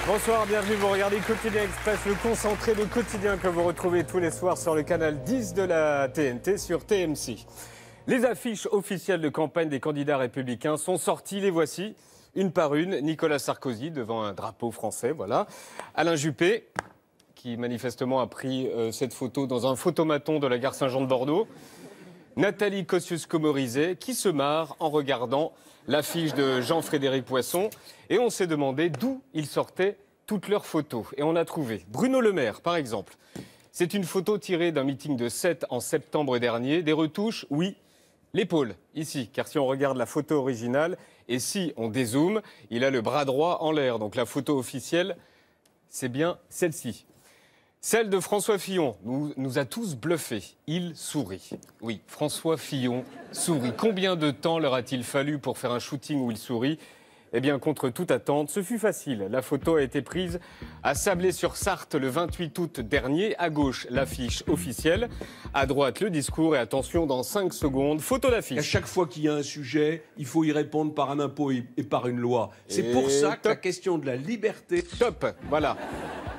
Bonsoir, bienvenue, vous regardez Quotidien Express, le concentré de quotidien que vous retrouvez tous les soirs sur le canal 10 de la TNT sur TMC. Les affiches officielles de campagne des candidats républicains sont sorties, les voici, une par une. Nicolas Sarkozy devant un drapeau français, voilà. Alain Juppé, qui manifestement a pris cette photo dans un photomaton de la gare Saint-Jean de Bordeaux. Nathalie Kosciusko-Morizet, qui se marre en regardant l'affiche de Jean-Frédéric Poisson. Et on s'est demandé d'où ils sortaient toutes leurs photos. Et on a trouvé Bruno Le Maire, par exemple. C'est une photo tirée d'un meeting de 7 en septembre dernier. Des retouches, oui, l'épaule, ici. Car si on regarde la photo originale, et si on dézoome, il a le bras droit en l'air. Donc la photo officielle, c'est bien celle-ci. Celle de François Fillon nous a tous bluffés. Il sourit. Oui, François Fillon sourit. Combien de temps leur a-t-il fallu pour faire un shooting où il sourit ? Eh bien, contre toute attente, ce fut facile. La photo a été prise à Sablé-sur-Sarthe le 28 août dernier. À gauche, l'affiche officielle. À droite, le discours. Et attention, dans 5 secondes, photo d'affiche. À chaque fois qu'il y a un sujet, il faut y répondre par un impôt et par une loi. C'est pour ça que la question de la liberté... Top, voilà.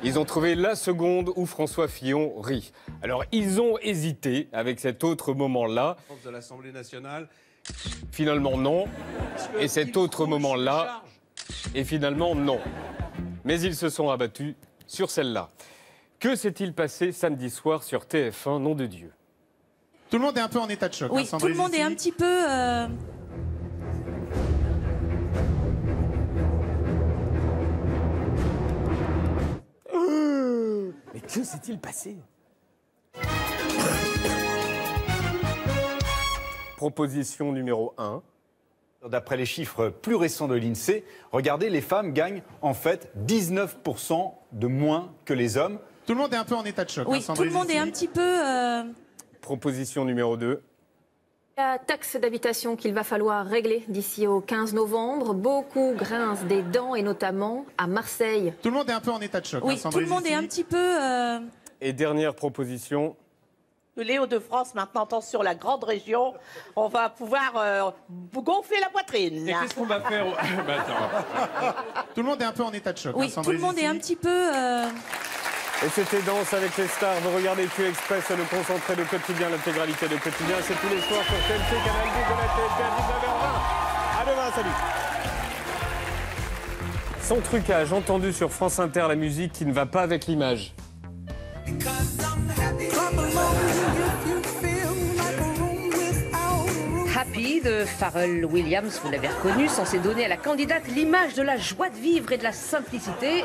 Ils ont trouvé la seconde où François Fillon rit. Alors, ils ont hésité avec cet autre moment-là. De l'Assemblée nationale. Finalement, non. Et cet autre moment-là, et finalement, non. Mais ils se sont abattus sur celle-là. Que s'est-il passé samedi soir sur TF1, nom de Dieu? Tout le monde est un peu en état de choc. Oui, tout le monde est un petit peu... Mais que s'est-il passé? Proposition numéro 1. D'après les chiffres plus récents de l'INSEE, regardez, les femmes gagnent en fait 19% de moins que les hommes. Tout le monde est un peu en état de choc. Oui, tout le monde est un petit peu... Proposition numéro 2. La taxe d'habitation qu'il va falloir régler d'ici au 15 novembre. Beaucoup grincent des dents, et notamment à Marseille. Tout le monde est un peu en état de choc. Oui, tout le monde est un petit peu... Et dernière proposition. Les Hauts-de-France, maintenant, sur la grande région, on va pouvoir gonfler la poitrine. Et qu'est-ce qu'on va faire Tout le monde est un peu en état de choc. Oui, tout le monde est un petit peu... Et c'était Danse avec les stars. Vous regardez Q Express, le concentré de quotidien, l'intégralité de quotidien. C'est tous les soirs sur TNT, Canal 10 de la TNT à 19h20. À demain, salut. Sans trucage, entendu sur France Inter, la musique qui ne va pas avec l'image. Happy de Pharrell Williams, vous l'avez reconnu, censé donner à la candidate l'image de la joie de vivre et de la simplicité.